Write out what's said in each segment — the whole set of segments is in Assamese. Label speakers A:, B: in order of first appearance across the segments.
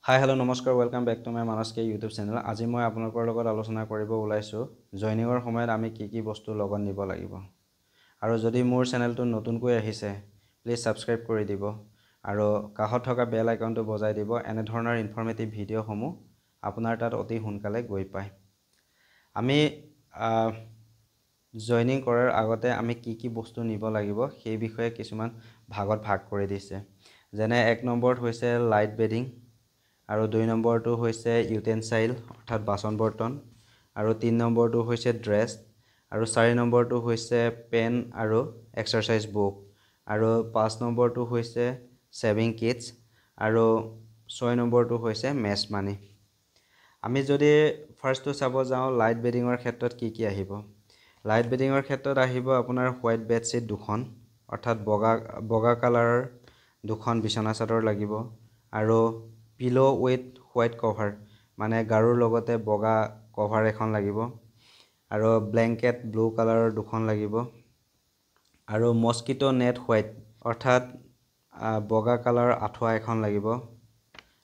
A: হাই হেল্ল' নমস্কাৰ welcome back to my Manas কে ইউটিউব চেনেল। আজি মই আপোনালোকৰ লগত আলোচনা কৰিব ওলাইছোঁ জইনিঙৰ সময়ত আমি কি বস্তু লগত নিব লাগিব। আৰু যদি মোৰ চেনেলটো নতুনকৈ আহিছে প্লিজ ছাবস্ক্ৰাইব কৰি দিব আৰু কাষত থকা বেল আইকনটো বজাই দিব। এনেধৰণৰ ইনফৰ্মেটিভ ভিডিঅ'সমূহ আপোনাৰ তাত অতি সোনকালে গৈ পায়। আমি জইনিং কৰাৰ আগতে আমি কি বস্তু নিব লাগিব সেই বিষয়ে কিছুমান ভাগত ভাগ কৰি দিছে। যেনে 1 নম্বৰত হৈছে লাইট বেডিং আৰু 2 নম্বৰটো হৈছে ইউটেনসাইল অৰ্থাৎ বাচন বৰ্তন আৰু 3 নম্বৰটো হৈছে ড্ৰেছ আৰু 4 নম্বৰটো হৈছে পেন আৰু এক্সাৰসাইজ বুক আৰু 5 নম্বৰটো হৈছে সেভিং কিটছ আৰু 6 নম্বৰটো হৈছে মেছ মানি। আমি যদি ফাৰ্ষ্টটো চাব যাওঁ লাইট বেডিঙৰ ক্ষেত্ৰত কি আহিব। লাইট বেডিঙৰ ক্ষেত্ৰত আহিব আপোনাৰ হোৱাইট বেডশ্বীট দুখন অৰ্থাৎ বগা কালাৰৰ দুখন বিছনা চাদৰ লাগিব আৰু পিলো উইথ হোৱাইট কভাৰ মানে গাৰুৰ লগতে বগা কভাৰ এখন লাগিব আৰু ব্লেংকেট ব্লু কালাৰৰ দুখন লাগিব আৰু মস্কিটো নেট হোৱাইট অৰ্থাৎ বগা কালাৰৰ আঁঠুৱা এখন লাগিব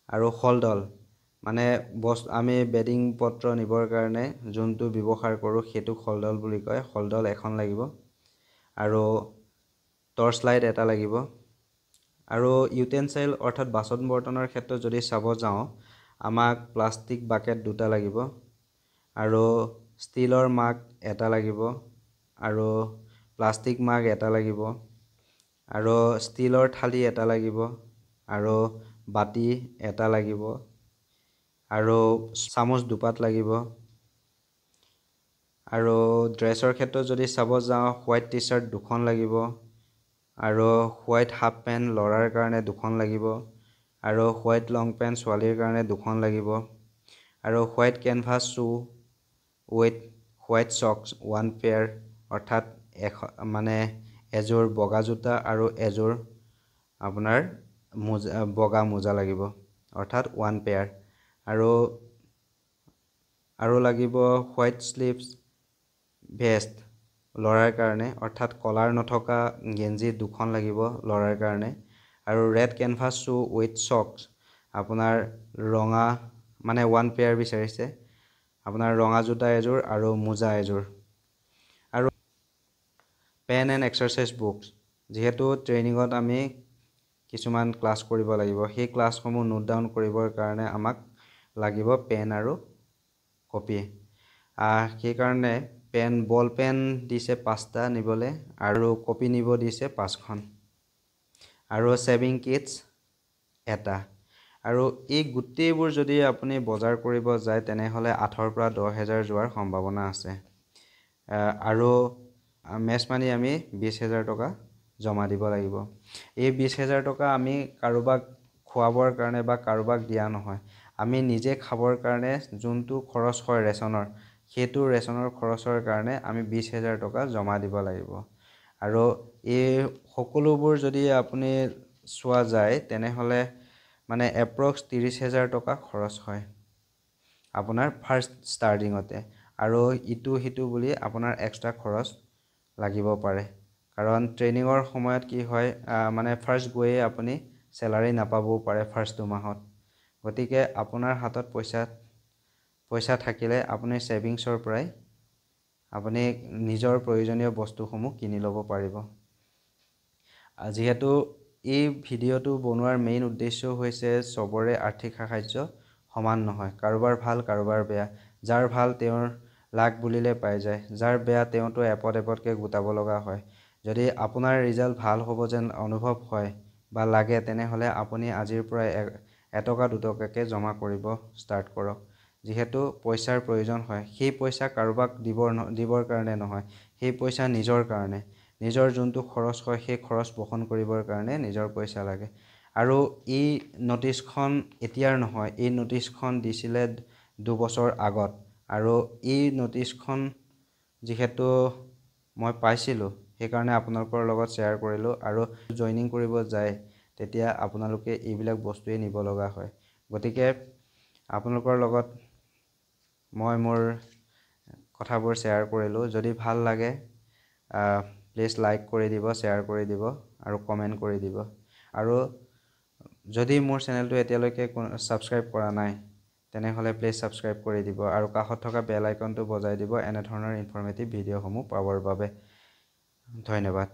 A: আৰু হলডল মানে আমি বেডিং পত্ৰ নিবৰ কাৰণে যোনটো ব্যৱহাৰ কৰোঁ সেইটো হলডল বুলি কয়। হলডল এখন লাগিব আৰু টৰ্চ লাইট এটা লাগিব আৰু ইউটেনসাইল অৰ্থাৎ বাচন বৰ্তনৰ ক্ষেত্ৰত যদি চাব যাওঁ আমাক প্লাষ্টিক বাকেট দুটা লাগিব আৰু ষ্টিলৰ মাগ এটা লাগিব আৰু প্লাষ্টিক মাগ এটা লাগিব আৰু ষ্টিলৰ থালি এটা লাগিব আৰু বাতি এটা লাগিব আৰু চামুচ দুপাত লাগিব আৰু ড্ৰেছৰ ক্ষেত্ৰত যদি চাব যাওঁ হোৱাইট টি চাৰ্ট দুখন লাগিব আৰু হোৱাইট হাফ পেণ্ট ল'ৰাৰ কাৰণে দুখন লাগিব আৰু হোৱাইট লং পেণ্ট ছোৱালীৰ কাৰণে দুখন লাগিব আৰু white canvas shoe with white socks 1 pair অৰ্থাৎ মানে এযোৰ বগা জোতা আৰু এযোৰ আপোনাৰ বগা মোজা লাগিব অৰ্থাৎ 1 পেয়াৰ আৰু লাগিব হোৱাইট স্লিভছ ভেষ্ট ল'ৰাৰ কাৰণে অৰ্থাৎ কলাৰ নথকা গেঞ্জি দুখন লাগিব ল'ৰাৰ কাৰণে আৰু ৰেড কেনভাছ শ্বু উইথ চক্স আপোনাৰ ৰঙা মানে 1 পেয়াৰ বিচাৰিছে আপোনাৰ ৰঙা জোতা এযোৰ আৰু মোজা এযোৰ আৰু পেন এণ্ড এক্সাৰসাইজ বুকছ যিহেতু ট্ৰেইনিঙত আমি কিছুমান ক্লাছ কৰিব লাগিব সেই ক্লাছসমূহ নোট ডাউন কৰিবৰ কাৰণে আমাক লাগিব পেন আৰু কপি। সেইকাৰণে বল পেন দিছে 5টা নিবলৈ আৰু কপি নিব দিছে 5খন আৰু সেভিং কিটছ এটা আৰু এই গোটেইবোৰ যদি আপুনি বজাৰ কৰিব যায় তেনেহ'লে 8,000 পৰা 10,000 যোৱাৰ সম্ভাৱনা আছে আৰু মেছ মানি আমি 20,000 টকা জমা দিব লাগিব। এই 20,000 টকা আমি কাৰোবাক খোৱাবৰ কাৰণে বা কাৰোবাক দিয়া নহয়, আমি নিজে খাবৰ কাৰণে যোনটো খৰচ হয় ৰেচনৰ সেইটো ৰেচনৰ খৰচৰ কাৰণে আমি 20,000 টকা জমা দিব লাগিব আৰু এই সকলোবোৰ যদি আপুনি চোৱা যায় তেনেহ'লে মানে এপ্ৰক্স 30,000 টকা খৰচ হয় আপোনাৰ ফাৰ্ষ্ট ষ্টাৰ্টিঙতে আৰু ইটো সিটো বুলি আপোনাৰ এক্সট্ৰা খৰচ লাগিব পাৰে কাৰণ ট্ৰেইনিঙৰ সময়ত কি হয় মানে ফাৰ্ষ্ট গৈয়ে আপুনি চেলাৰী নাপাবও পাৰে ফাৰ্ষ্ট 2 মাহত। গতিকে আপোনাৰ হাতত পইচা থাকিলে আপুনি ছেভিংছৰ পৰাই আপুনি নিজৰ প্ৰয়োজনীয় বস্তুসমূহ কিনি ল'ব পাৰিব। যিহেতু এই ভিডিঅ'টো বনোৱাৰ মেইন উদ্দেশ্য হৈছে চবৰে আৰ্থিক সাহায্য সমান নহয়, কাৰোবাৰ ভাল কাৰোবাৰ বেয়া, যাৰ ভাল তেওঁৰ লাক বুলিলে পাই যায়, যাৰ বেয়া তেওঁতো এপদকৈ গোটাব লগা হয়। যদি আপোনাৰ ৰিজাল্ট ভাল হ'ব যেন অনুভৱ হয় বা লাগে তেনেহ'লে আপুনি আজিৰ পৰা এটকা দুটকাকৈ জমা কৰিব ষ্টাৰ্ট কৰক। যিহেতু পইচাৰ প্ৰয়োজন হয়, সেই পইচা কাৰোবাক দিবৰ কাৰণে নহয়, সেই পইচা নিজৰ কাৰণে, নিজৰ যোনটো খৰচ হয় সেই খৰচ বহন কৰিবৰ কাৰণে নিজৰ পইচা লাগে। আৰু এই নটিচখন এতিয়াৰ নহয়, এই নটিচখন দিছিলে 2 বছৰ আগত আৰু এই নটিচখন যিহেতু মই পাইছিলোঁ সেইকাৰণে আপোনালোকৰ লগত শ্বেয়াৰ কৰিলোঁ আৰু জইনিং কৰিব যায় তেতিয়া আপোনালোকে এইবিলাক বস্তুৱেই নিব লগা হয়। গতিকে আপোনালোকৰ লগত মই মোৰ কথাবোৰ শ্বেয়াৰ কৰিলোঁ। যদি ভাল লাগে প্লিজ লাইক কৰি দিব, শ্বেয়াৰ কৰি দিব আৰু কমেণ্ট কৰি দিব আৰু যদি মোৰ চেনেলটো এতিয়ালৈকে ছাবস্ক্ৰাইব কৰা নাই তেনেহ'লে প্লিজ ছাবস্ক্ৰাইব কৰি দিব আৰু কাষত থকা বেল আইকনটো বজাই দিব এনেধৰণৰ ইনফৰ্মেটিভ ভিডিঅ'সমূহ পাবৰ বাবে। ধন্যবাদ।